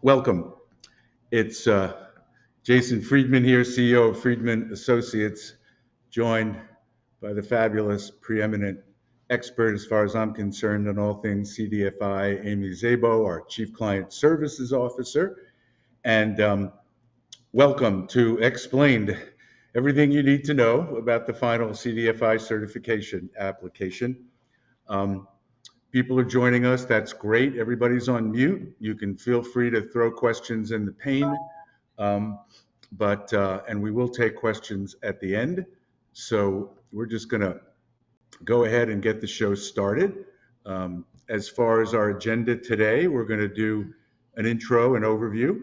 Welcome. It's Jason Friedman here, CEO of Friedman Associates, joined by the fabulous, preeminent expert, as far as I'm concerned, on all things CDFI, Amy Szabo, our Chief Client Services Officer. And welcome to Explained, everything you need to know about the final CDFI certification application. People are joining us. That's great. Everybody's on mute. You can feel free to throw questions in the pane, and we will take questions at the end. So we're just going to go ahead and get the show started. As far as our agenda today, we're going to do an intro and overview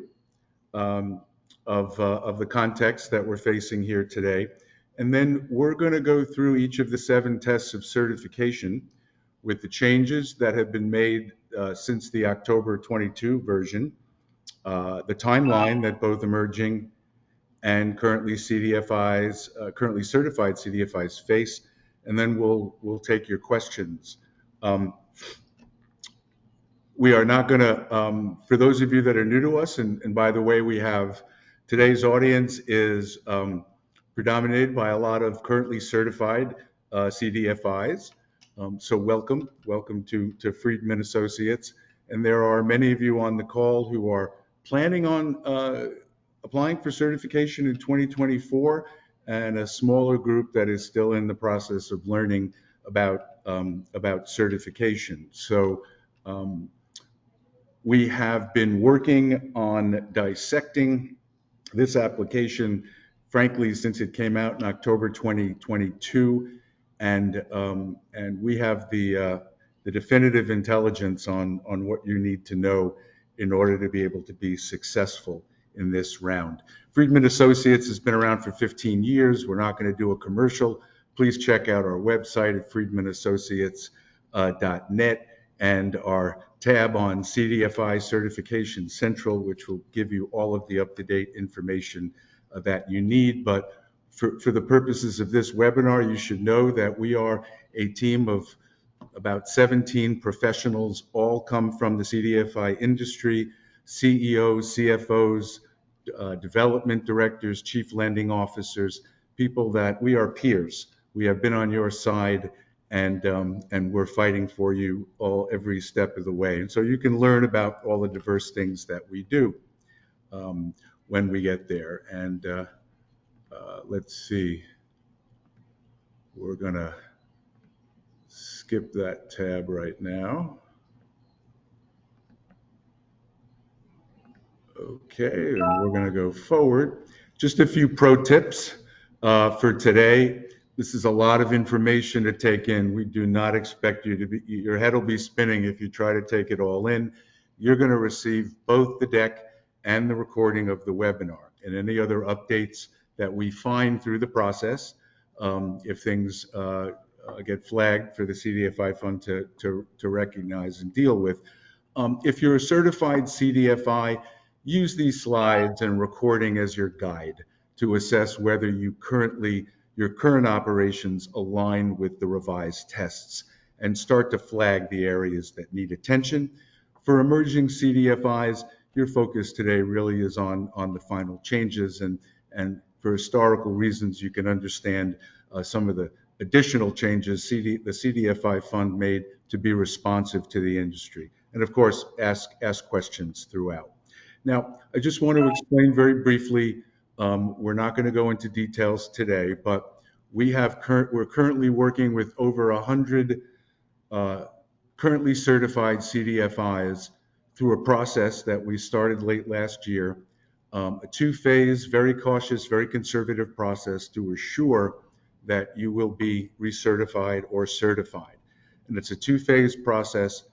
of the context that we're facing here today. And then we're going to go through each of the 7 tests of certification with the changes that have been made since the October 22 version, the timeline that both emerging and currently currently certified CDFIs face, and then we'll take your questions. We are not going to, for those of you that are new to us, and by the way, today's audience is predominated by a lot of currently certified CDFIs. So welcome to Friedman Associates. And there are many of you on the call who are planning on applying for certification in 2024, and a smaller group that is still in the process of learning about certification. So we have been working on dissecting this application, frankly, since it came out in October 2022. And we have the definitive intelligence on what you need to know in order to be able to be successful in this round. Friedman Associates has been around for 15 years. We're not going to do a commercial. Please check out our website at friedmanassociates.net and our tab on CDFI Certification Central, which will give you all of the up-to-date information that you need. But for the purposes of this webinar, you should know that we are a team of about 17 professionals, all come from the CDFI industry, CEOs, CFOs, development directors, chief lending officers, people that we are peers. We have been on your side, and we're fighting for you every step of the way. And so you can learn about all the diverse things that we do when we get there. And let's see, we're gonna skip that tab right now. Okay, and we're gonna go forward. Just a few pro tips for today. This is a lot of information to take in. We do not expect you to your head will be spinning if you try to take it all in. You're gonna receive both the deck and the recording of the webinar, and any other updates that we find through the process, if things get flagged for the CDFI fund to recognize and deal with. If you're a certified CDFI, use these slides and recording as your guide to assess whether your current operations align with the revised tests, and start to flag the areas that need attention. For emerging CDFIs, your focus today really is on the final changes, and for historical reasons, you can understand some of the additional changes the CDFI fund made to be responsive to the industry. And of course, ask questions throughout. Now, I just want to explain very briefly, we're not going to go into details today, but we're currently working with over 100 currently certified CDFIs through a process that we started late last year. A 2-phase, very cautious, very conservative process to assure that you will be recertified or certified. And it's a 2-phase process.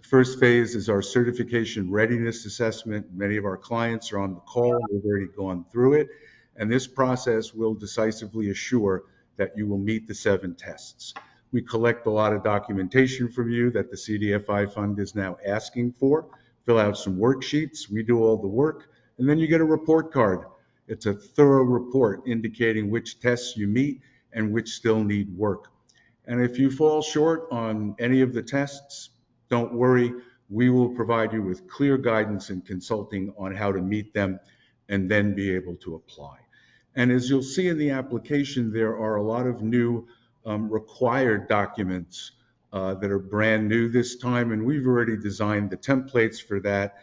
The first phase is our certification readiness assessment. Many of our clients are on the call. We've already gone through it. And this process will decisively assure that you will meet the 7 tests. We collect a lot of documentation from you that the CDFI fund is now asking for. Fill out some worksheets. We do all the work. And then you get a report card. It's a thorough report indicating which tests you meet and which still need work. And if you fall short on any of the tests, don't worry. We will provide you with clear guidance and consulting on how to meet them and then be able to apply. And as you'll see in the application, there are a lot of new required documents that are brand new this time, and we've already designed the templates for that,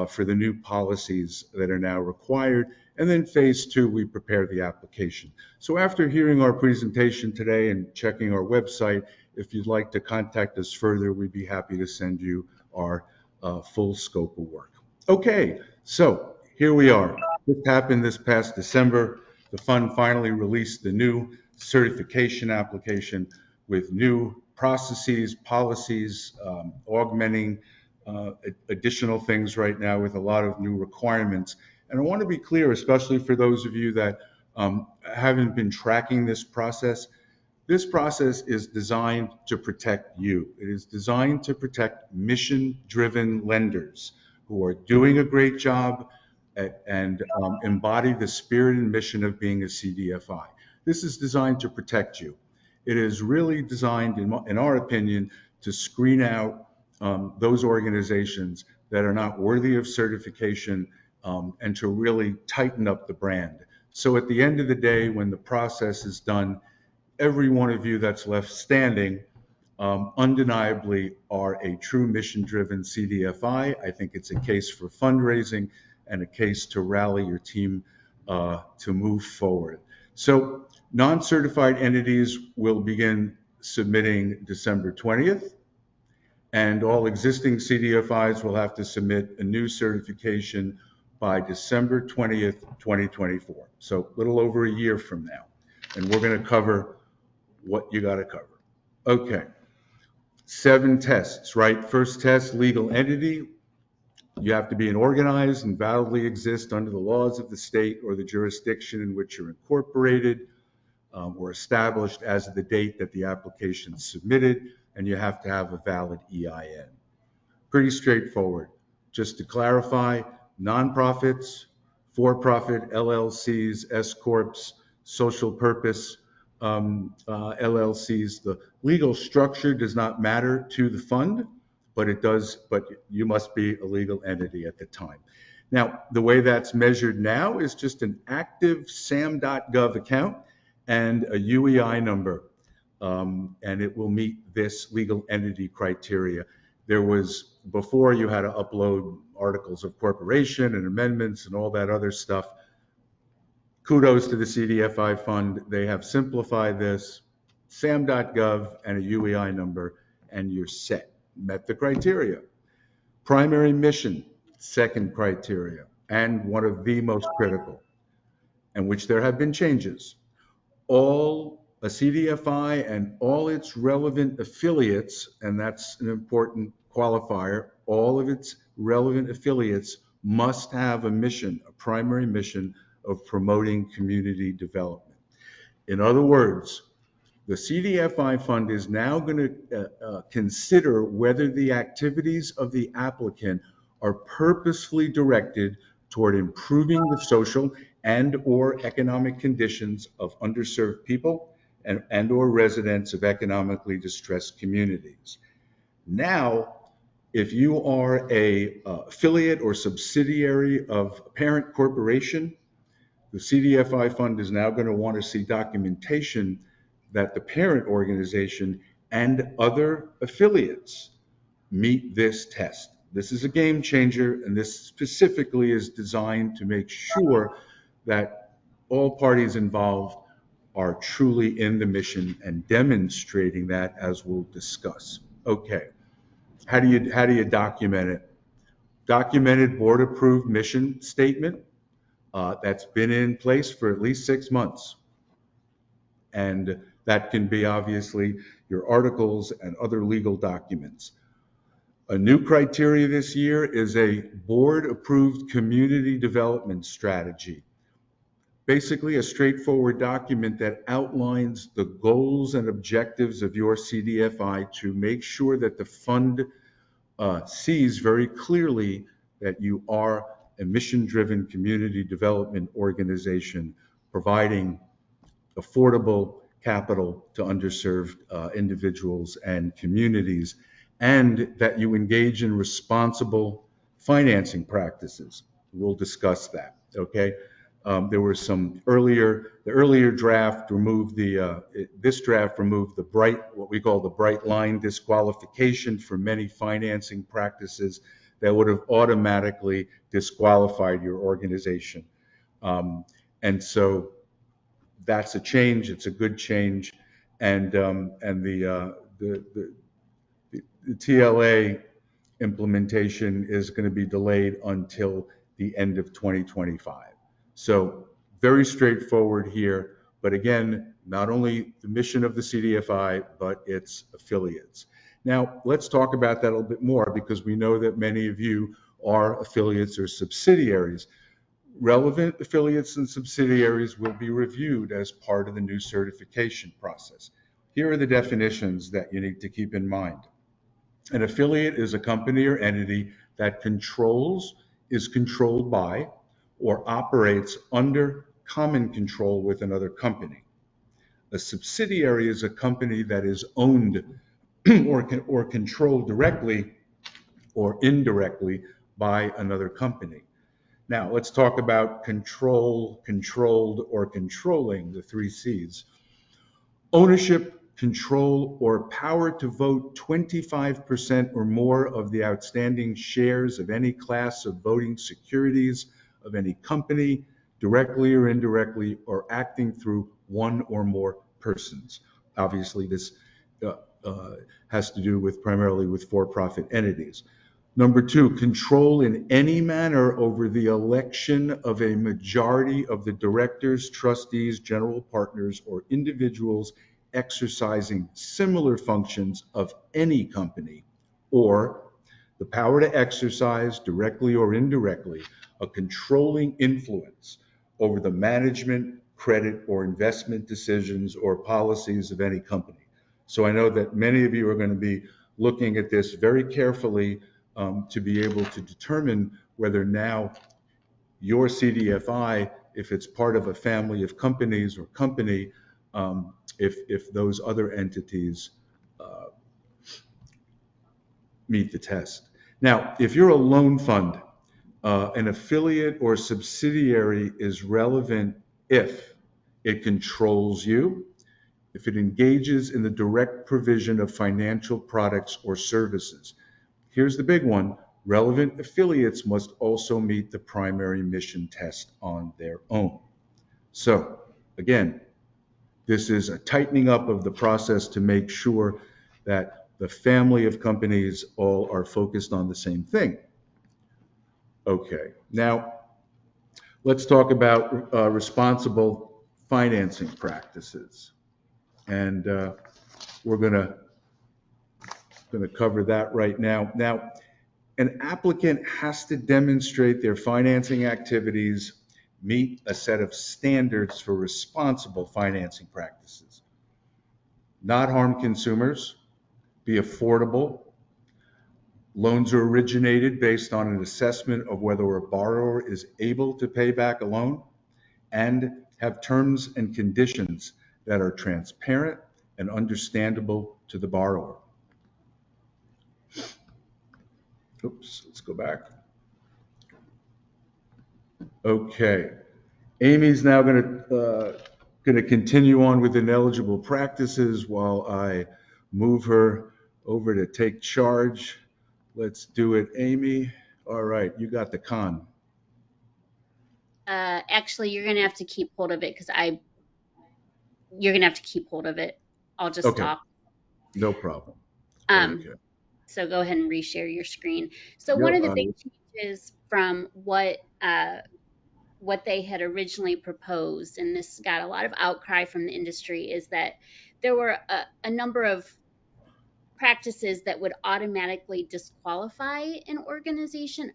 for the new policies that are now required. And then phase two, we prepare the application. So after hearing our presentation today and checking our website, if you'd like to contact us further, we'd be happy to send you our full scope of work. Okay, so here we are. This happened this past December. The fund finally released the new certification application with new processes, policies, augmenting additional things right now with a lot of new requirements. And I want to be clear, especially for those of you that haven't been tracking this process is designed to protect you. It is designed to protect mission-driven lenders who are doing a great job and embody the spirit and mission of being a CDFI. This is designed to protect you. It is really designed, in our opinion, to screen out those organizations that are not worthy of certification and to really tighten up the brand. So at the end of the day, when the process is done, every one of you that's left standing undeniably are a true mission-driven CDFI. I think it's a case for fundraising and a case to rally your team to move forward. So non-certified entities will begin submitting December 20th, and all existing CDFIs will have to submit a new certification by December 20th, 2024. So a little over a year from now. And we're going to cover what you got to cover. Okay, 7 tests, right? First test, legal entity. You have to be an organized and validly exist under the laws of the state or the jurisdiction in which you're incorporated or established as of the date that the application is submitted, and you have to have a valid EIN. Pretty straightforward. Just to clarify, nonprofits, for-profit LLCs, S-corps, social purpose LLCs, the legal structure does not matter to the fund, but it does, but you must be a legal entity at the time. Now, the way that's measured now is just an active sam.gov account and a UEI number, and it will meet this legal entity criteria. There was, before you had to upload articles of corporation and amendments and all that other stuff. Kudos to the CDFI fund. They have simplified this, sam.gov and a UEI number, and you're set. Met the criteria. Primary mission, second criteria, and one of the most critical, and which there have been changes. A CDFI and all its relevant affiliates, and that's an important qualifier, all of its relevant affiliates must have a mission, a primary mission of promoting community development. In other words, the CDFI fund is now going to consider whether the activities of the applicant are purposefully directed toward improving the social and or economic conditions of underserved people and or residents of economically distressed communities. Now, if you are a affiliate or subsidiary of a parent corporation, the CDFI fund is now going to want to see documentation that the parent organization and other affiliates meet this test. This is a game changer, and this specifically is designed to make sure that all parties involved are truly in the mission and demonstrating that, as we'll discuss. Okay, how do you document it? Documented board-approved mission statement that's been in place for at least 6 months. And that can be obviously your articles and other legal documents. A new criteria this year is a board-approved community development strategy. Basically a straightforward document that outlines the goals and objectives of your CDFI to make sure that the fund sees very clearly that you are a mission-driven community development organization providing affordable capital to underserved individuals and communities. and that you engage in responsible financing practices. We'll discuss that, okay? There were some the earlier draft removed this draft removed what we call the bright line disqualification for many financing practices that would have automatically disqualified your organization. And so that's a change. It's a good change. And the TLA implementation is going to be delayed until the end of 2025. So very straightforward here. But again, not only the mission of the CDFI, but its affiliates. Now, let's talk about that a little bit more because we know that many of you are affiliates or subsidiaries. Relevant affiliates and subsidiaries will be reviewed as part of the new certification process. Here are the definitions that you need to keep in mind. An affiliate is a company or entity that is controlled by, or operates under common control with another company. A subsidiary is a company that is owned or controlled directly or indirectly by another company. Now, let's talk about control, controlled, or controlling, the three C's. Ownership, control, or power to vote 25% or more of the outstanding shares of any class of voting securities of any company, directly or indirectly, or acting through one or more persons. Obviously, this has to do primarily with for-profit entities. Number two, control in any manner over the election of a majority of the directors, trustees, general partners, or individuals exercising similar functions of any company, or the power to exercise, directly or indirectly, a controlling influence over the management, credit, or investment decisions or policies of any company. So I know that many of you are going to be looking at this very carefully to be able to determine whether now your CDFI, if it's part of a family of companies or company, if those other entities meet the test. Now, if you're a loan fund, an affiliate or subsidiary is relevant if it controls you, if it engages in the direct provision of financial products or services. Here's the big one. Relevant affiliates must also meet the primary mission test on their own. So, again, this is a tightening up of the process to make sure that the family of companies all are focused on the same thing. Okay, now let's talk about responsible financing practices. And we're going to cover that right now. Now, an applicant has to demonstrate their financing activities meet a set of standards for responsible financing practices. Not harm consumers, be affordable. Loans are originated based on an assessment of whether a borrower is able to pay back a loan, and have terms and conditions that are transparent and understandable to the borrower. Oops, let's go back. Okay, Amy's now going to continue on with ineligible practices while I move her over to take charge. Let's do it, Amy. All right, you got the con. Actually, you're gonna have to keep hold of it because you're gonna have to keep hold of it. I'll just stop. No problem. Okay. So go ahead and reshare your screen. So one of the big changes from what they had originally proposed, and this got a lot of outcry from the industry, is that there were a number of practices that would automatically disqualify an organization,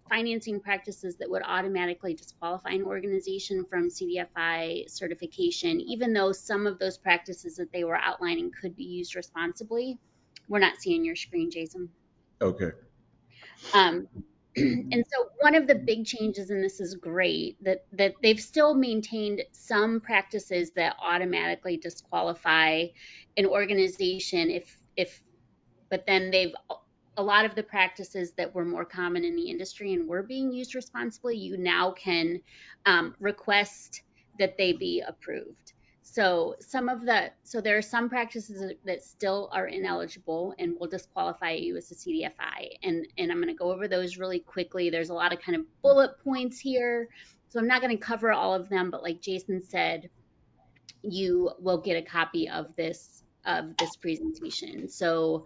financing practices that would automatically disqualify an organization from CDFI certification, even though some of those practices that they were outlining could be used responsibly. We're not seeing your screen, Jason. Okay. And so one of the big changes, and this is great, that they've still maintained some practices that automatically disqualify an organization if but then a lot of the practices that were more common in the industry and were being used responsibly, you now can request that they be approved. So there are some practices that still are ineligible and will disqualify you as a CDFI. And I'm going to go over those really quickly. There's a lot of kind of bullet points here. So I'm not going to cover all of them, but like Jason said, you will get a copy of this presentation. So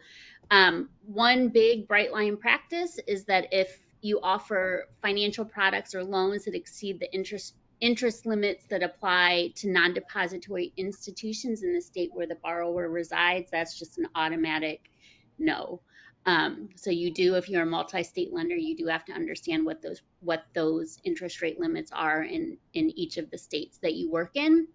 one big bright line practice is that if you offer financial products or loans that exceed the interest limits that apply to non-depository institutions in the state where the borrower resides, that's just an automatic no. So you do, if you're a multi-state lender, you do have to understand what those interest rate limits are in each of the states that you work in.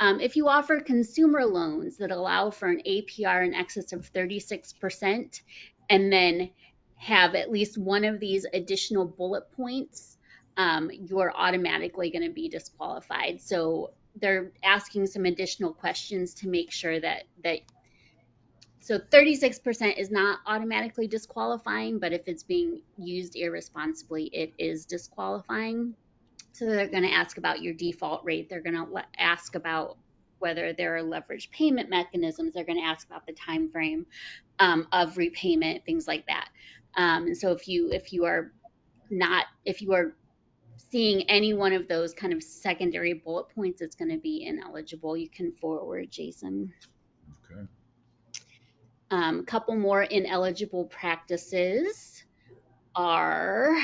If you offer consumer loans that allow for an APR in excess of 36% and then have at least one of these additional bullet points, you're automatically going to be disqualified. So they're asking some additional questions to make sure that so 36% is not automatically disqualifying, but if it's being used irresponsibly, it is disqualifying. So they're going to ask about your default rate. They're going to ask about whether there are leverage payment mechanisms. They're going to ask about the time frame of repayment, things like that. And so if you are seeing any one of those kind of secondary bullet points, it's going to be ineligible. You can forward, Jason. Okay. A couple more ineligible practices are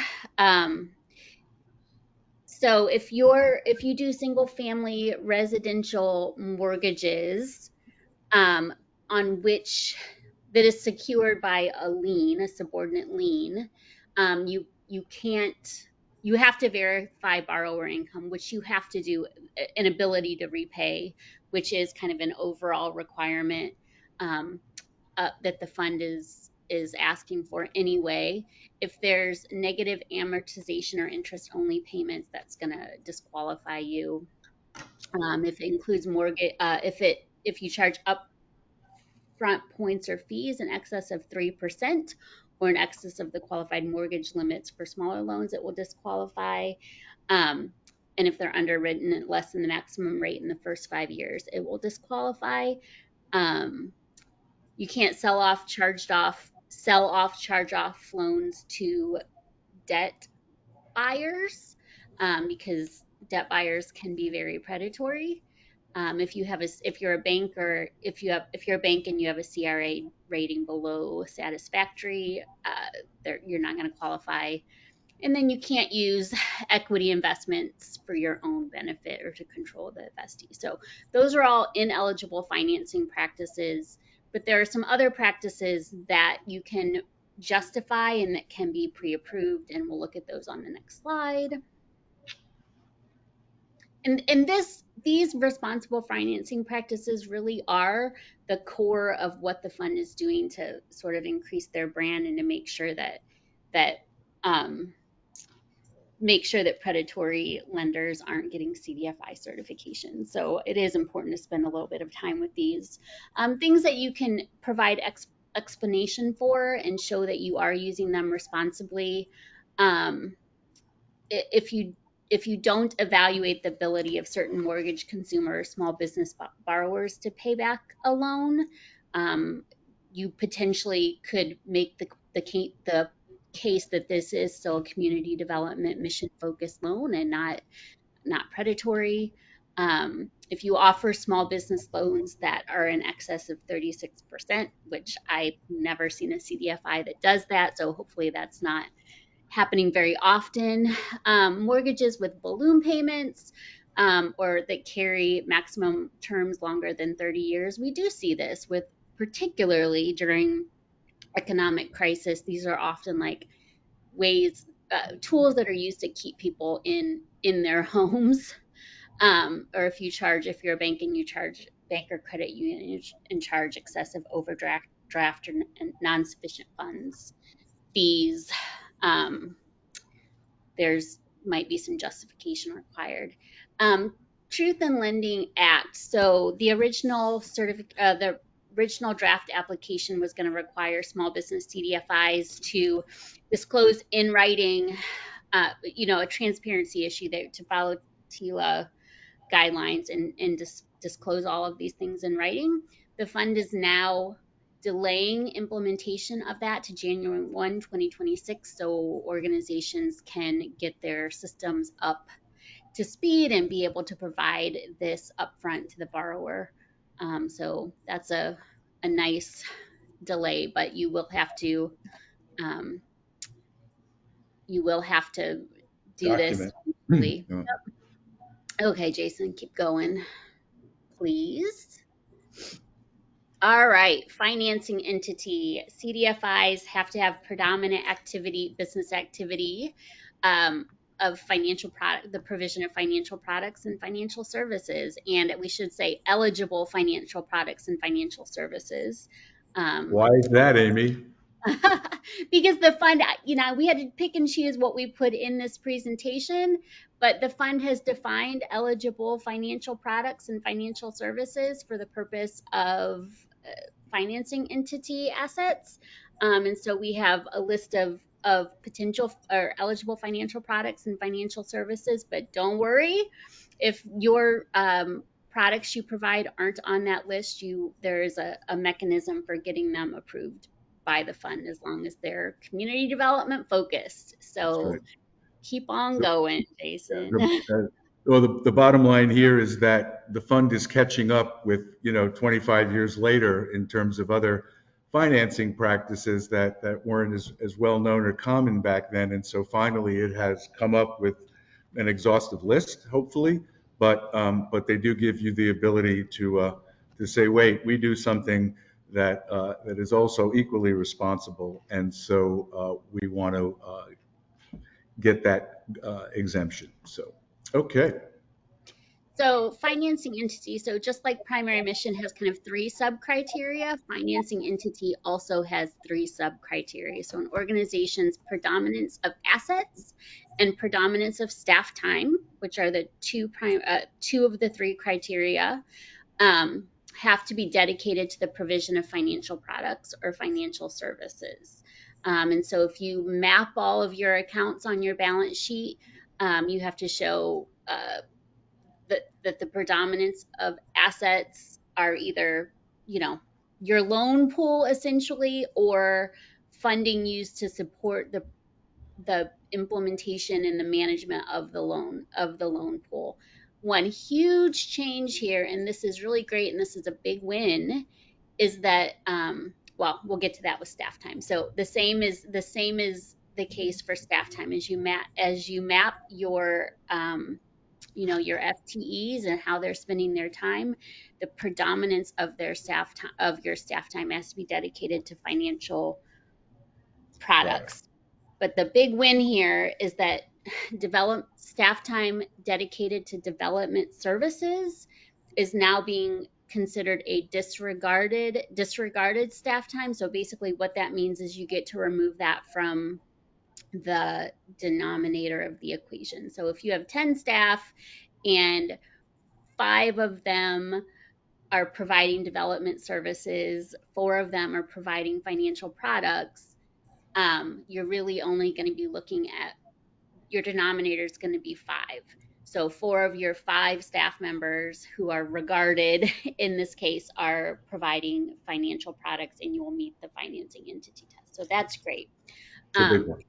so if you do single family residential mortgages on which that is secured by a lien, a subordinate lien, you can't you have to verify borrower income, which you have to do, an ability to repay, which is kind of an overall requirement um, that the fund is asking for anyway. If there's negative amortization or interest only payments, that's going to disqualify you. If it includes mortgage, if you charge upfront points or fees in excess of 3% or in excess of the qualified mortgage limits for smaller loans, it will disqualify. Um, and if they're underwritten at less than the maximum rate in the first 5 years, it will disqualify. Um, you can't sell off, charge off loans to debt buyers because debt buyers can be very predatory. If you're a bank or if you're a bank and you have a CRA rating below satisfactory, you're not going to qualify. And then you can't use equity investments for your own benefit or to control the investee. So those are all ineligible financing practices. But there are some other practices that you can justify and that can be pre-approved, and we'll look at those on the next slide. And these responsible financing practices really are the core of what the fund is doing to sort of increase their brand and to make sure that um, predatory lenders aren't getting CDFI certification. So it is important to spend a little bit of time with these things that you can provide explanation for and show that you are using them responsibly. Um, if you don't evaluate the ability of certain mortgage consumer or small business borrowers to pay back a loan, you potentially could make the case that this is still a community development mission focused loan and not predatory. If you offer small business loans that are in excess of 36%, which I've never seen a CDFI that does that, so hopefully that's not happening very often. Mortgages with balloon payments or that carry maximum terms longer than 30 years. We do see this with particularly during economic crisis. These are often like tools that are used to keep people in their homes. Or if you're a bank and you charge bank or credit union and charge excessive overdraft or non-sufficient funds fees, there's might be some justification required. Truth in Lending Act. So the original original draft application was going to require small business CDFIs to disclose in writing, a transparency issue there to follow TILA guidelines and disclose all of these things in writing. The fund is now delaying implementation of that to January 1, 2026, so organizations can get their systems up to speed and be able to provide this upfront to the borrower. So that's a nice delay, but um, you will have to do this. Document. Hmm. Okay, Jason, keep going, please. All right, financing entity. CDFIs have to have predominant activity, business activity, of financial product, the provision of financial products and financial services. And we should say eligible financial products and financial services. Um, Why is that, Amy? because the fund, we had to pick and choose what we put in this presentation, but the fund has defined eligible financial products and financial services for the purpose of financing entity assets. And so we have a list of potential or eligible financial products and financial services, but don't worry if your products you provide aren't on that list, there is a mechanism for getting them approved by the fund as long as they're community development focused. That's So right. keep on So, going, yeah, Jason. well, the bottom line here is that the fund is catching up with, 25 years later in terms of other financing practices that weren't as well known or common back then. And so finally it has come up with an exhaustive list, hopefully, but they do give you the ability to say, wait, we do something that is also equally responsible. And so we want to get that exemption. So, okay. So financing entity, so just like primary mission has kind of three sub criteria, financing entity also has three sub criteria. So an organization's predominance of assets and predominance of staff time, which are the two of the three criteria, have to be dedicated to the provision of financial products or financial services. And so if you map all of your accounts on your balance sheet, you have to show that the predominance of assets are either, your loan pool essentially, or funding used to support the implementation and the management of the loan pool. One huge change here, and this is really great, and this is a big win, is that well, we'll get to that with staff time. So the same is the case for staff time as you map your FTEs and how they're spending their time. The predominance of your staff time has to be dedicated to financial Right. products. But the big win here is that staff time dedicated to development services is now being considered a disregarded staff time. So basically what that means is you get to remove that from the denominator of the equation. So if you have 10 staff and 5 of them are providing development services, 4 of them are providing financial products, you're really only going to be looking at your denominator is going to be 5. So 4 of your 5 staff members who are regarded in this case are providing financial products, and you will meet the financing entity test. So that's great. It's a big one.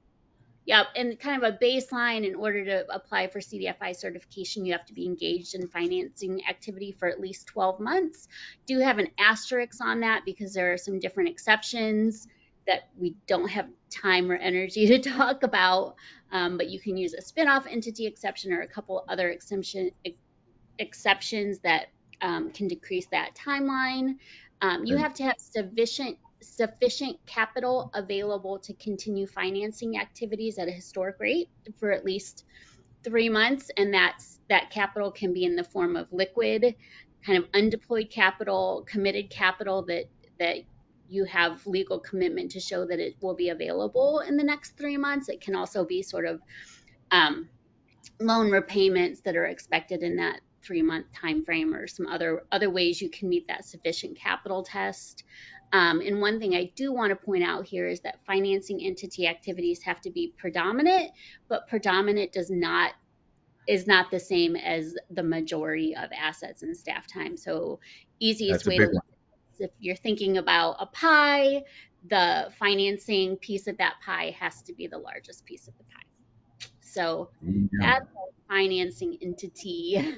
Yep, and kind of a baseline, in order to apply for CDFI certification, you have to be engaged in financing activity for at least 12 months. Do have an asterisk on that because there are some different exceptions that we don't have time or energy to talk about, but you can use a spinoff entity exception or a couple other exceptions that can decrease that timeline. You And have to have sufficient capital available to continue financing activities at a historic rate for at least 3 months, and that capital can be in the form of liquid, kind of undeployed capital, committed capital that you have legal commitment to show that it will be available in the next 3 months. It can also be sort of loan repayments that are expected in 3-month time frame, or some other ways you can meet that sufficient capital test. And one thing I do want to point out here is that financing entity activities have to be predominant, but predominant is not the same as the majority of assets and staff time. So easiest That's a way to big look one. at this, if you're thinking about a pie, the financing piece of that pie has to be the largest piece of the pie. So Yeah. that's our financing entity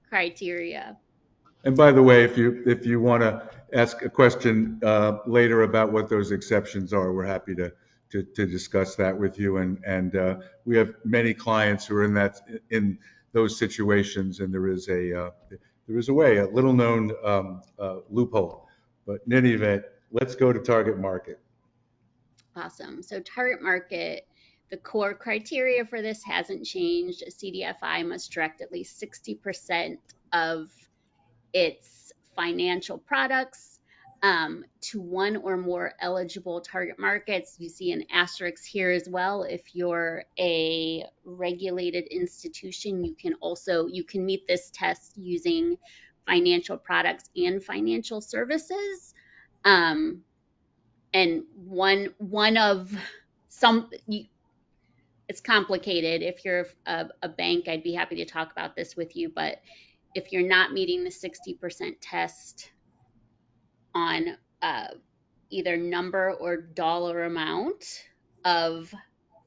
criteria. And by the way, if you want to ask a question later about what those exceptions are, we're happy to discuss that with you. And we have many clients who are in those situations, and there is a way, a little known loophole. But in any event, let's go to target market. Awesome. So target market, the core criteria for this hasn't changed. A CDFI must direct at least 60% of its financial products to one or more eligible target markets. You see an asterisk here as well. If you're a regulated institution, you can meet this test using financial products and financial services. Um, and one of some it's complicated. If you're a bank, I'd be happy to talk about this with you, but if you're not meeting the 60% test on either number or dollar amount of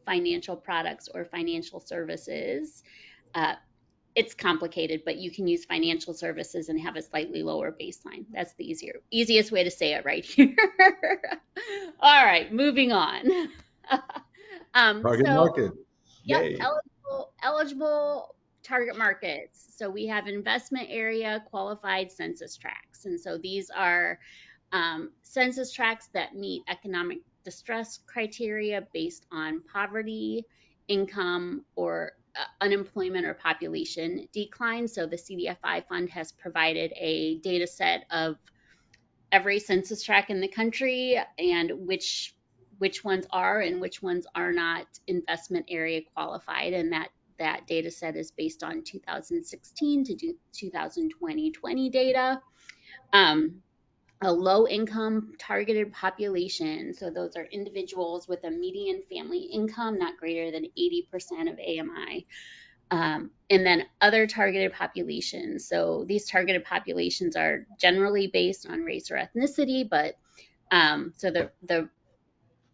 financial products or financial services, uh, it's complicated, but you can use financial services and have a slightly lower baseline. That's the easiest way to say it right here. All right, moving on. Target So market. yep, Yay. eligible target markets. So we have investment area qualified census tracts. And so these are census tracts that meet economic distress criteria based on poverty, income, or unemployment or population decline. So the CDFI fund has provided a data set of every census tract in the country and which ones are and which ones are not investment area qualified, and that data set is based on 2016 to 2020 data. um, a low income targeted population, so those are individuals with a median family income not greater than 80% of AMI. And then other targeted populations. So these targeted populations are generally based on race or ethnicity, but so the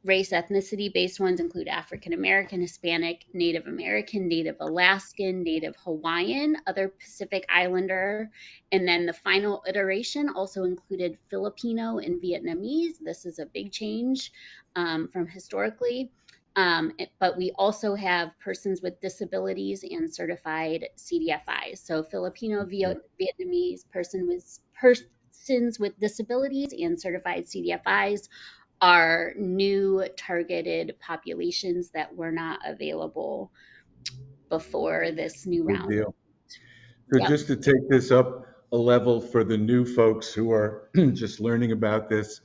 race ethnicity based ones include African American, Hispanic, Native American, Native Alaskan, Native Hawaiian, other Pacific Islander. And then the final iteration also included Filipino and Vietnamese. This is a big change from historically. But we also have persons with disabilities and certified CDFIs. So Filipino, Vietnamese, persons with disabilities and certified CDFIs are new targeted populations that were not available before this new Good round. deal. So Yep. just to take this up a level for the new folks who are just learning about this,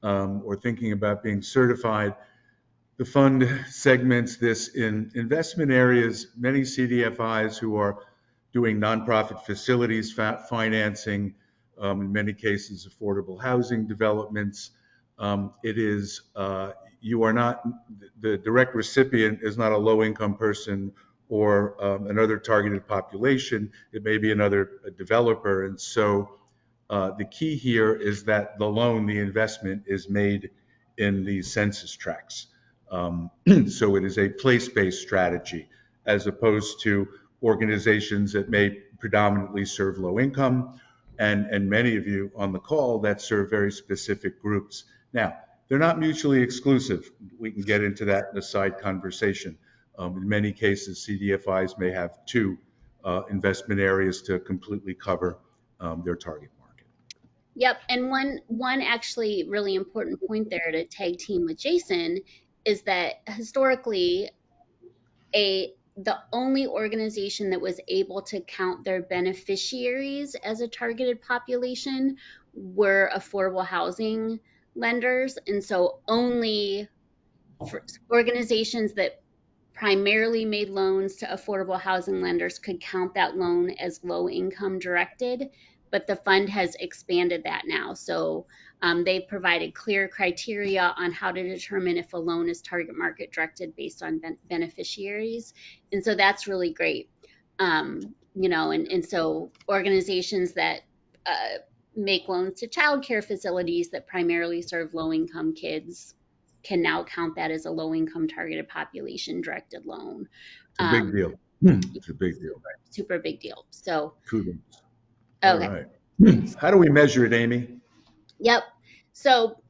or thinking about being certified, the fund segments this in investment areas. Many CDFIs who are doing nonprofit facilities financing, in many cases affordable housing developments. It is You are not, the direct recipient is not a low income person or another targeted population. It may be another developer, and so the key here is that the loan, the investment, is made in these census tracts. So it is a place-based strategy as opposed to organizations that may predominantly serve low income, and many of you on the call that serve very specific groups. Now, they're not mutually exclusive. We can get into that in a side conversation. In many cases, CDFIs may have two investment areas to completely cover their target market. Yep. And one actually really important point there to tag team with Jason is that historically the only organization that was able to count their beneficiaries as a targeted population were affordable housing lenders. And so only for organizations that primarily made loans to affordable housing lenders could count that loan as low income directed, but the fund has expanded that now. So they've provided clear criteria on how to determine if a loan is target market directed based on beneficiaries. And so that's really great. And so organizations that make loans to childcare facilities that primarily serve low income kids can now count that as a low income targeted population directed loan. It's a big Um, deal. It's a big deal. super, super big deal. So, Kudos. All okay. right. How do we measure it, Amy? Yep. So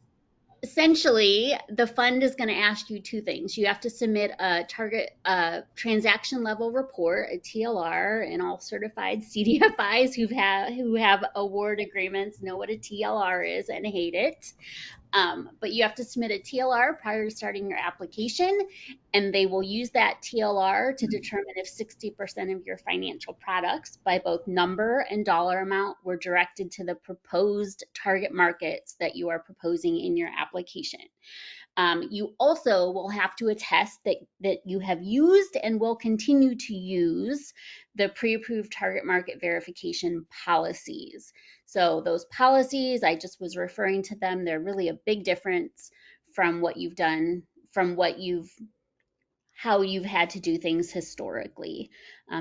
essentially, the fund is going to ask you two things. You have to submit a target transaction level report, a TLR, and all certified CDFIs who have award agreements know what a TLR is and hate it. But you have to submit a TLR prior to starting your application, and they will use that TLR to determine if 60% of your financial products, by both number and dollar amount, were directed to the proposed target markets that you are proposing in your application. You also will have to attest that you have used and will continue to use the pre-approved target market verification policies. So those policies, I just was referring to them, they're really a big difference from what you've done, from how you've had to do things historically.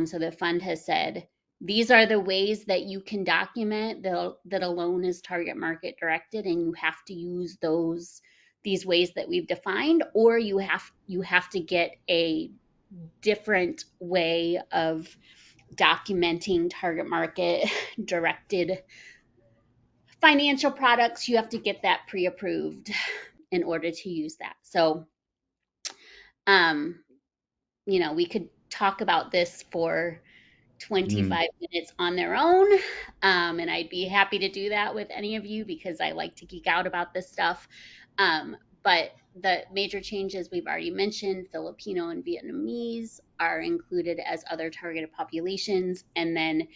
So the fund has said, these are the ways that you can document that a loan is target market directed, and you have to use these ways that we've defined, or you have to get a different way of documenting target market directed financial products. You have to get that pre-approved in order to use that. So um, we could talk about this for Mm, 25 minutes on their own. And I'd be happy to do that with any of you because I like to geek out about this stuff. But the major changes we've already mentioned, Filipino and Vietnamese are included as other targeted populations. And then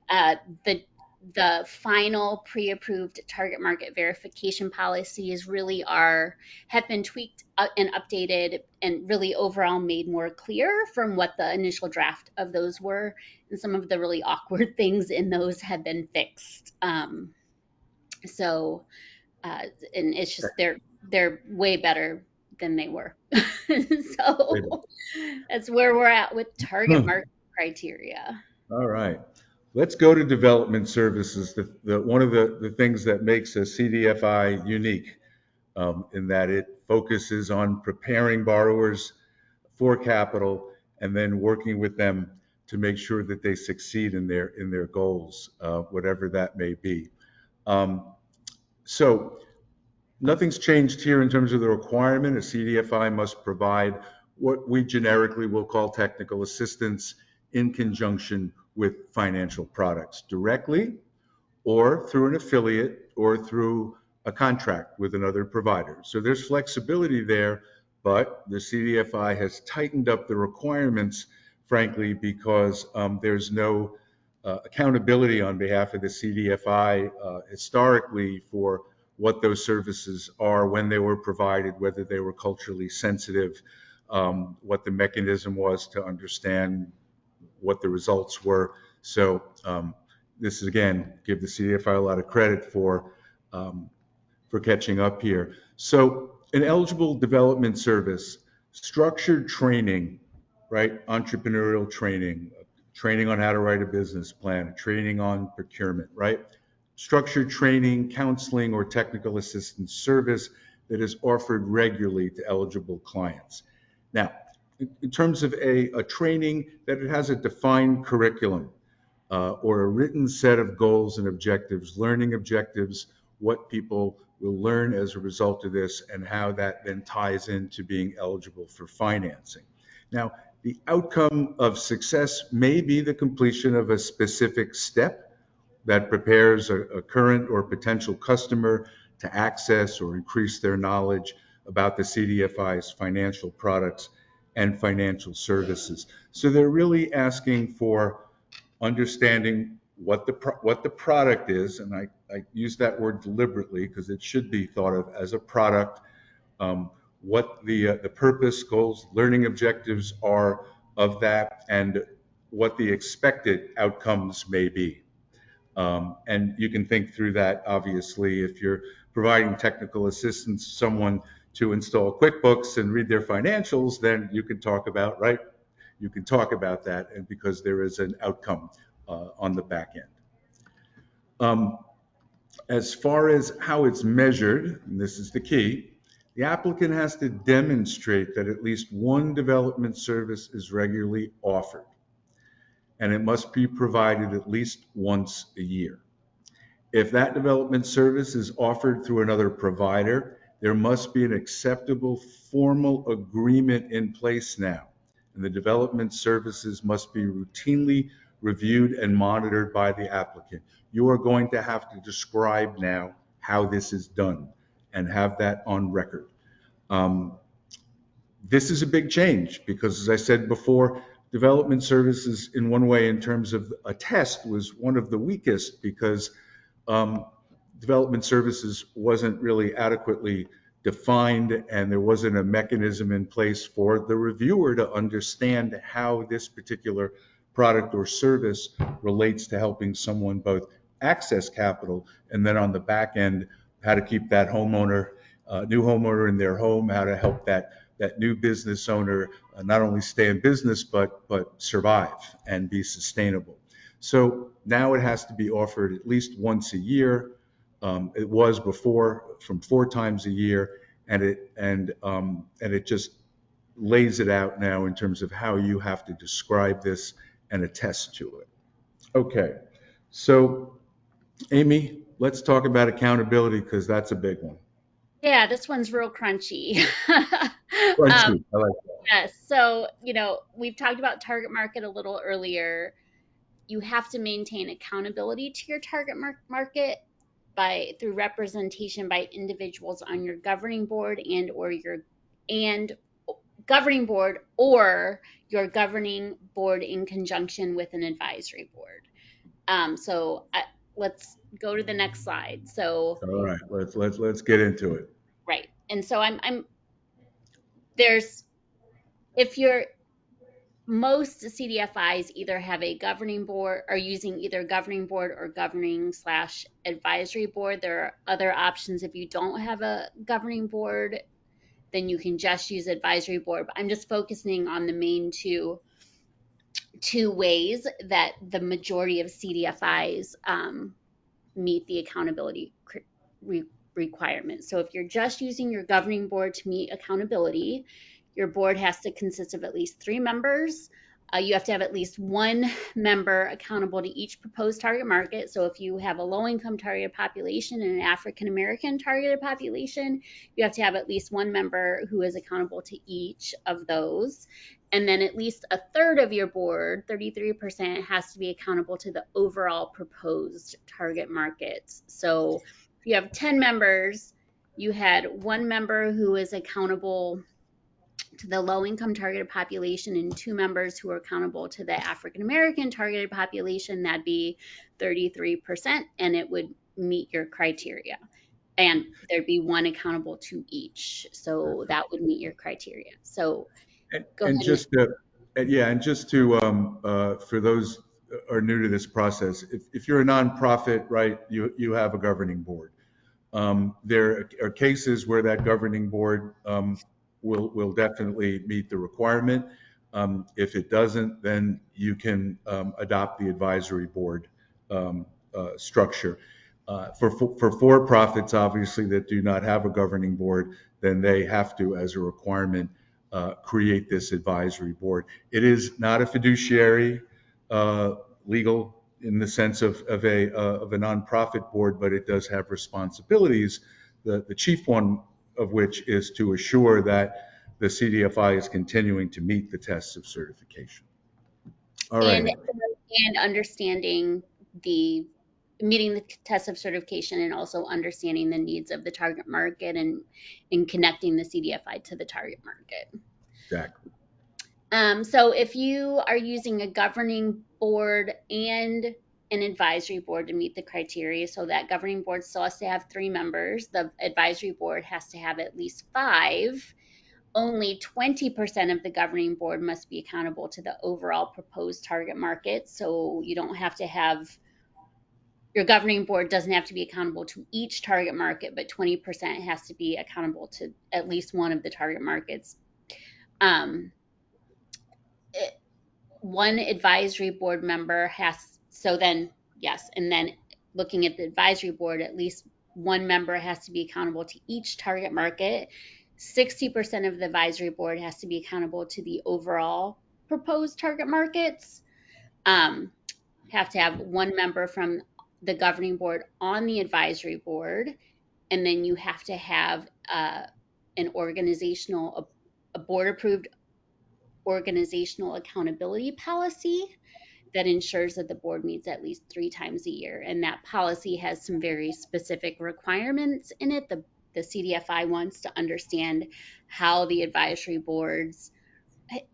uh, the the final pre-approved target market verification policies really have been tweaked and updated and really overall made more clear from what the initial draft of those were, and some of the really awkward things in those have been fixed. So uh, and it's just they're way better than they were. wait a So that's where we're at with target minute. market criteria. All right. Let's go to development services. One of the things that makes a CDFI unique in that it focuses on preparing borrowers for capital and then working with them to make sure that they succeed in their goals, whatever that may be. Um, so nothing's changed here in terms of the requirement. A CDFI must provide what we generically will call technical assistance in conjunction with financial products directly or through an affiliate or through a contract with another provider. So there's flexibility there, but the CDFI has tightened up the requirements, frankly, because there's no accountability on behalf of the CDFI historically for what those services are, when they were provided, whether they were culturally sensitive, what the mechanism was to understand what the results were. So this is, again, give the CDFI a lot of credit um, for catching up here. So an eligible development service, structured training, right? Entrepreneurial training, training on how to write a business plan, training on procurement, right? Structured training, counseling, or technical assistance service that is offered regularly to eligible clients. Now, in terms of a training, that it has a defined curriculum or a written set of goals and objectives, learning objectives, what people will learn as a result of this, and how that then ties into being eligible for financing. Now, the outcome of success may be the completion of a specific step that prepares a current or potential customer to access or increase their knowledge about the CDFI's financial products and financial services. So they're really asking for understanding what the product is, and I use that word deliberately because it should be thought of as a product, um, what the purpose, goals, learning objectives are of that, and what the expected outcomes may be. And you can think through that, obviously, if you're providing technical assistance to someone to install QuickBooks and read their financials, then you can talk about, right? You can talk about that, and because there is an outcome on the back end. As far as how it's measured, and this is the key, the applicant has to demonstrate that at least one development service is regularly offered, and it must be provided at least once a year. If that development service is offered through another provider, there must be an acceptable formal agreement in place now, and the development services must be routinely reviewed and monitored by the applicant. You are going to have to describe now how this is done and have that on record. This is a big change because, as I said before, development services in one way in terms of a test was one of the weakest because development services wasn't really adequately defined, and there wasn't a mechanism in place for the reviewer to understand how this particular product or service relates to helping someone both access capital, and then on the back end, how to keep that homeowner, new homeowner in their home, how to help that new business owner not only stay in business, but survive and be sustainable. So now it has to be offered at least once a year. It was before from 4 times a year, and it just lays it out now in terms of how you have to describe this and attest to it. Okay, so Amy, let's talk about accountability because that's a big one. Yeah, this one's real crunchy. Crunchy, I like that. Yes. So, we've talked about target market a little earlier. You have to maintain accountability to your target market through representation by individuals on your governing board and governing board or your governing board in conjunction with an advisory board. Let's go to the next slide. So, All right, let's get into it. right. And so there's, if you're, most CDFIs either have a governing board, are using either governing board or governing/advisory board. There are other options. If you don't have a governing board, then you can just use advisory board. But I'm just focusing on the main two ways that the majority of CDFIs meet the accountability requirements. So if you're just using your governing board to meet accountability, your board has to consist of at least 3 members. You have to have at least 1 member accountable to each proposed target market. So if you have a low-income targeted population and an African-American targeted population, you have to have at least 1 member who is accountable to each of those. And then at least a third of your board, 33%, has to be accountable to the overall proposed target markets. So if you have 10 members, you had 1 member who is accountable to the low-income targeted population and 2 members who are accountable to the African-American targeted population. That'd be 33%, and it would meet your criteria. And there'd be 1 accountable to each. So that would meet your criteria. So go And ahead. just to for those are new to this process, if you're a nonprofit, right, you have a governing board. There are cases where that governing board will definitely meet the requirement. If it doesn't, then you can adopt the advisory board structure. For for-profits, obviously, that do not have a governing board, then they have to, as a requirement, create this advisory board. It is not a fiduciary legal in the sense of a nonprofit board, but it does have responsibilities. The chief one of which is to assure that the CDFI is continuing to meet the tests of certification. All right. And understanding meeting the test of certification and also understanding the needs of the target market and connecting the CDFI to the target market. Exactly. So if you are using a governing board and an advisory board to meet the criteria, so that governing board still has to have 3 members, the advisory board has to have at least 5. only 20% of the governing board must be accountable to the overall proposed target market. So you don't have to have, your governing board doesn't have to be accountable to each target market, but 20% has to be accountable to at least one of the target markets. Um, One advisory board member has, so then, yes, and then looking at the advisory board, at least one member has to be accountable to each target market. 60% of the advisory board has to be accountable to the overall proposed target markets. Have to have one member from the governing board on the advisory board, and then you have to have an organizational, a board approved organizational accountability policy that ensures that the board meets at least 3 times a year. And that policy has some very specific requirements in it. The CDFI wants to understand how the advisory boards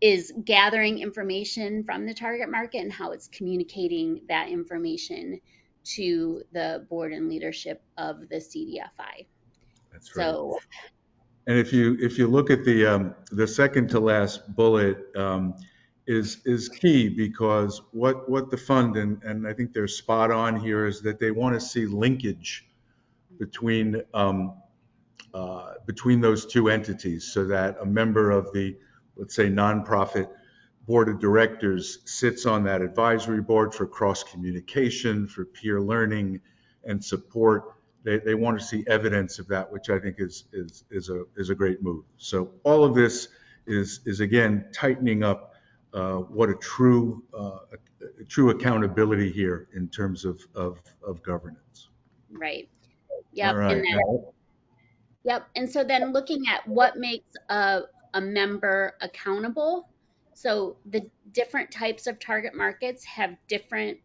is gathering information from the target market and how it's communicating that information to the board and leadership of the CDFI. That's right. So, And if you look at the second to last bullet, is key, because what the fund, and I think they're spot on here, is that they want to see linkage between between those two entities, so that a member of the, let's say, nonprofit board of directors sits on that advisory board for cross communication, for peer learning and support. They want to see evidence of that, which I think is a great move. So all of this is again tightening up what a true accountability here in terms of governance. right. All Yep. And right. then, Now, yep. And so then looking at what makes a member accountable. So the different types of target markets have different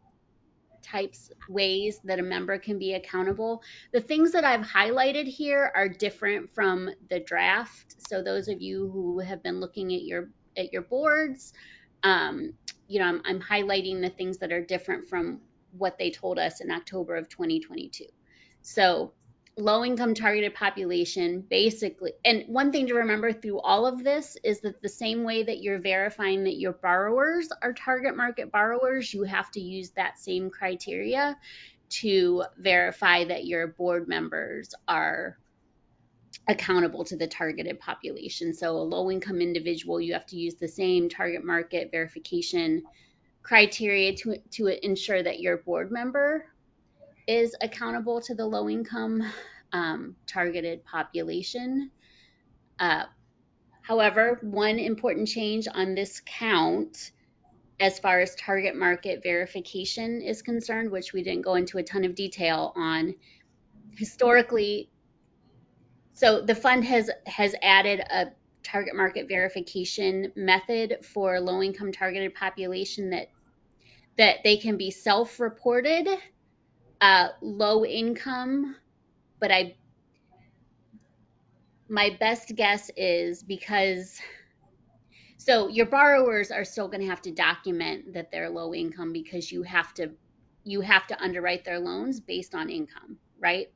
types ways that a member can be accountable. The things that I've highlighted here are different from the draft. So those of you who have been looking at your boards, um, I'm highlighting the things that are different from what they told us in October of 2022. So low income targeted population basically, and one thing to remember through all of this is that the same way that you're verifying that your borrowers are target market borrowers, you have to use that same criteria to verify that your board members are accountable to the targeted population. So a low income individual, you have to use the same target market verification criteria to ensure that your board member is accountable to the low income targeted population. Uh, However, one important change on this count as far as target market verification is concerned, which we didn't go into a ton of detail on historically. So the fund has added a target market verification method for low income targeted population that they can be self-reported, low income, but my best guess is because, so your borrowers are still going to have to document that they're low income because you have to underwrite their loans based on income, right?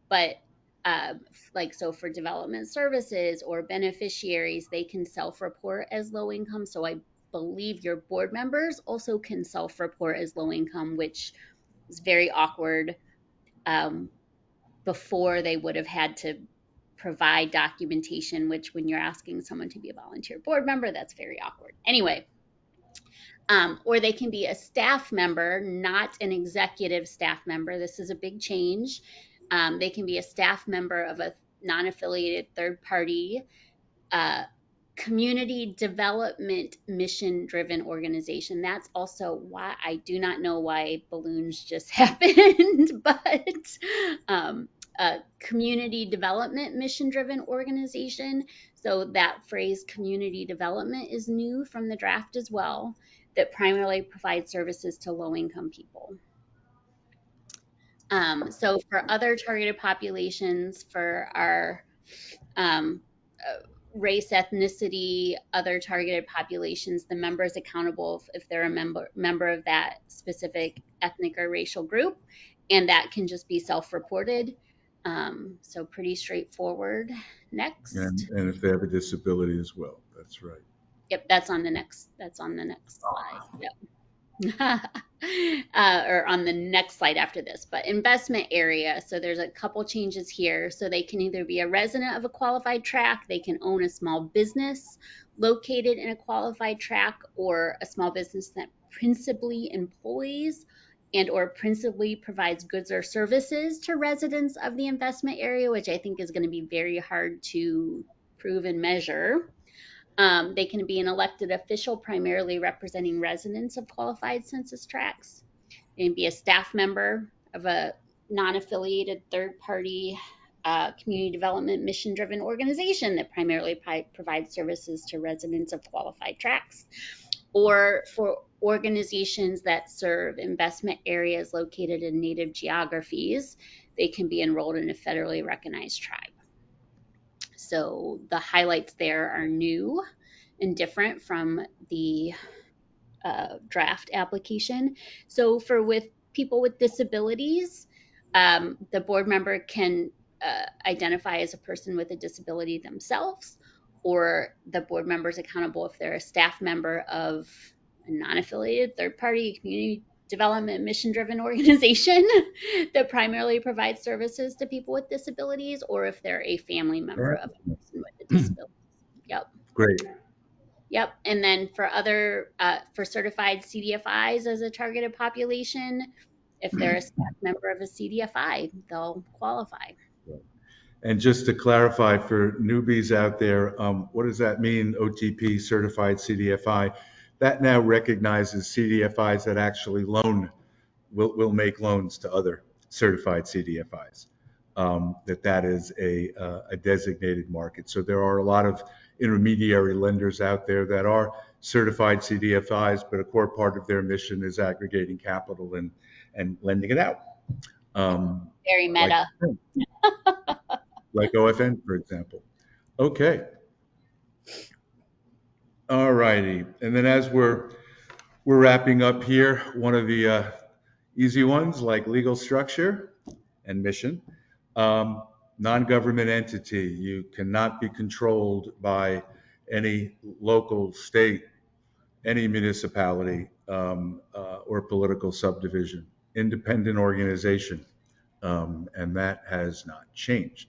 But uh, like, so for development services or beneficiaries, they can self-report as low income. So I believe your board members also can self-report as low income, which is very awkward. Um, Before they would have had to provide documentation, which when you're asking someone to be a volunteer board member, that's very awkward. Anyway, or they can be a staff member, not an executive staff member. This is a big change. They can be a staff member of a non affiliated third party uh, community development mission driven organization. That's also why I do not know why balloons just happened, but a community development mission driven organization. So that phrase community development is new from the draft as well, that primarily provides services to low income people. So for other targeted populations, for our um, race, ethnicity, other targeted populations, the member is accountable if they're a member of that specific ethnic or racial group, and that can just be self-reported. So pretty straightforward. Next. And if they have a disability as well, that's right. Yep, that's on the next slide. Yep. Or on the next slide after this, but investment area. So there's a couple changes here. So they can either be a resident of a qualified tract, they can own a small business located in a qualified tract, or a small business that principally employs and or principally provides goods or services to residents of the investment area, which I think is going to be very hard to prove and measure. They can be an elected official primarily representing residents of qualified census tracts. They can be a staff member of a non-affiliated third-party community development mission-driven organization that primarily provides services to residents of qualified tracts, or for organizations that serve investment areas located in native geographies. They can be enrolled in a federally recognized tribe. So the highlights there are new and different from the draft application. So with people with disabilities, the board member can identify as a person with a disability themselves, or the board member is accountable if they're a staff member of a non-affiliated third-party community development mission-driven organization that primarily provides services to people with disabilities, or if they're a family member of a person with a disability. Yep. Great. Yep. And then for certified CDFIs as a targeted population, if they're a staff member of a CDFI, they'll qualify. And just to clarify for newbies out there, what does that mean, OTP, certified CDFI? That now recognizes CDFIs that actually will make loans to other certified CDFIs. That is a designated market. So there are a lot of intermediary lenders out there that are certified CDFIs, but a core part of their mission is aggregating capital and lending it out. Very meta. Like OFN, for example. Okay. All righty. And then as we're wrapping up here, one of the easy ones like legal structure and mission. Non-government entity. You cannot be controlled by any local, state, any municipality or political subdivision. Independent organization. And that has not changed.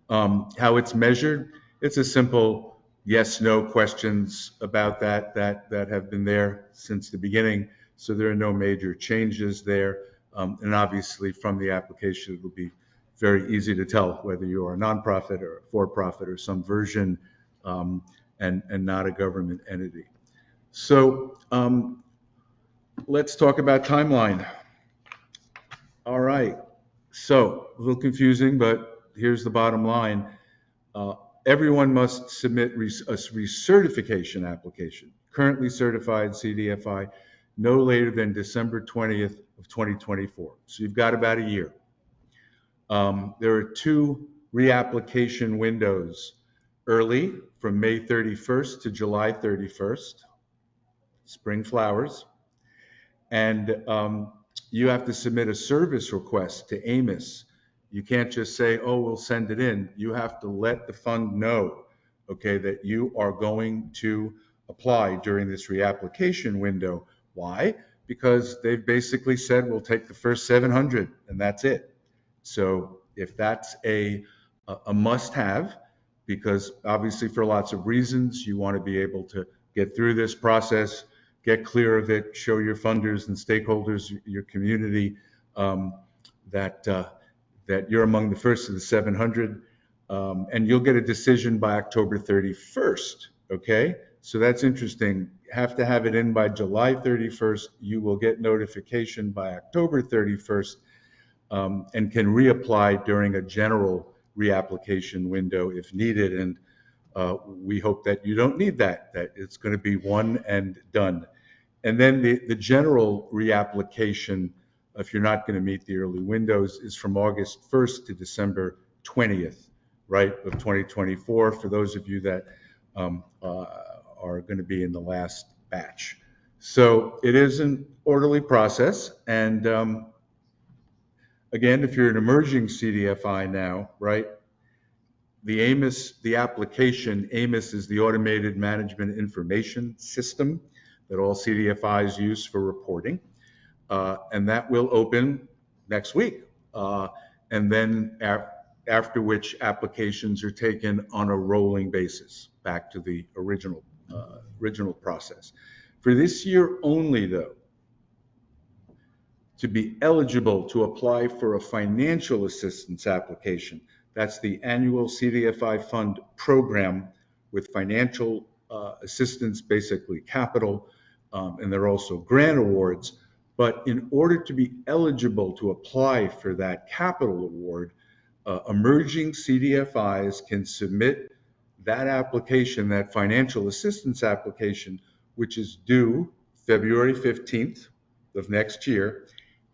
How it's measured, it's a simple yes/no questions about that have been there since the beginning. So there are no major changes there. And obviously from the application, it will be very easy to tell whether you are a nonprofit or a for-profit or some version and not a government entity. So let's talk about timeline. All right. So a little confusing, but here's the bottom line. Everyone must submit a recertification application, currently certified CDFI, no later than December 20th of 2024. So you've got about a year. There are two reapplication windows, early from May 31st to July 31st, spring flowers, and you have to submit a service request to AMIS. You can't just say, oh, we'll send it in. You have to let the fund know, okay, that you are going to apply during this reapplication window. Why? Because they've basically said, we'll take the first 700 and that's it. So if that's a must-have, because obviously for lots of reasons, you want to be able to get through this process, get clear of it, show your funders and stakeholders, your community, that you're among the first of the 700, and you'll get a decision by October 31st, okay? So that's interesting. Have to have it in by July 31st. You will get notification by October 31st and can reapply during a general reapplication window if needed. And we hope that you don't need that it's going to be one and done. And then the general reapplication, if you're not going to meet the early windows, is from August 1st to December 20th, right, of 2024, for those of you that are going to be in the last batch. So it is an orderly process. And Again, if you're an emerging CDFI now, right, the application, AMIS is the Automated Management Information System that all CDFIs use for reporting. And that will open next week. And then after which applications are taken on a rolling basis back to the original process. For this year only, though, to be eligible to apply for a financial assistance application, that's the annual CDFI fund program with financial assistance, basically capital, and there are also grant awards. But in order to be eligible to apply for that capital award, emerging CDFIs can submit that application, that financial assistance application, which is due February 15th of next year,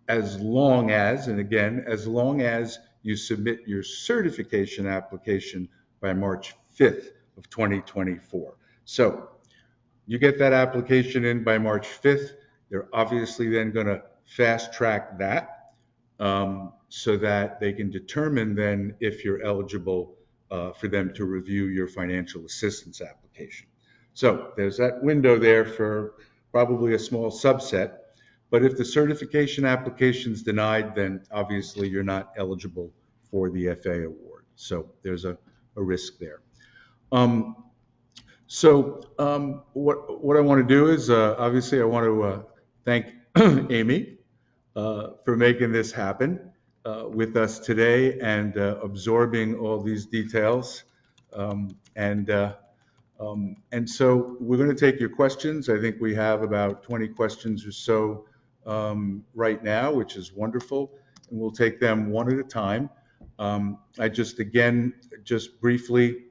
as long as, and again, as long as you submit your certification application by March 5th of 2024. So you get that application in by March 5th. They're obviously then going to fast track that so that they can determine then if you're eligible for them to review your financial assistance application. So there's that window there for probably a small subset. But if the certification application is denied, then obviously you're not eligible for the FA award. So there's a risk there. What I want to do is, obviously, I want to thank Amy for making this happen with us today and absorbing all these details. And so we're going to take your questions. I think we have about 20 questions or so right now, which is wonderful. And we'll take them one at a time. I just, again, just briefly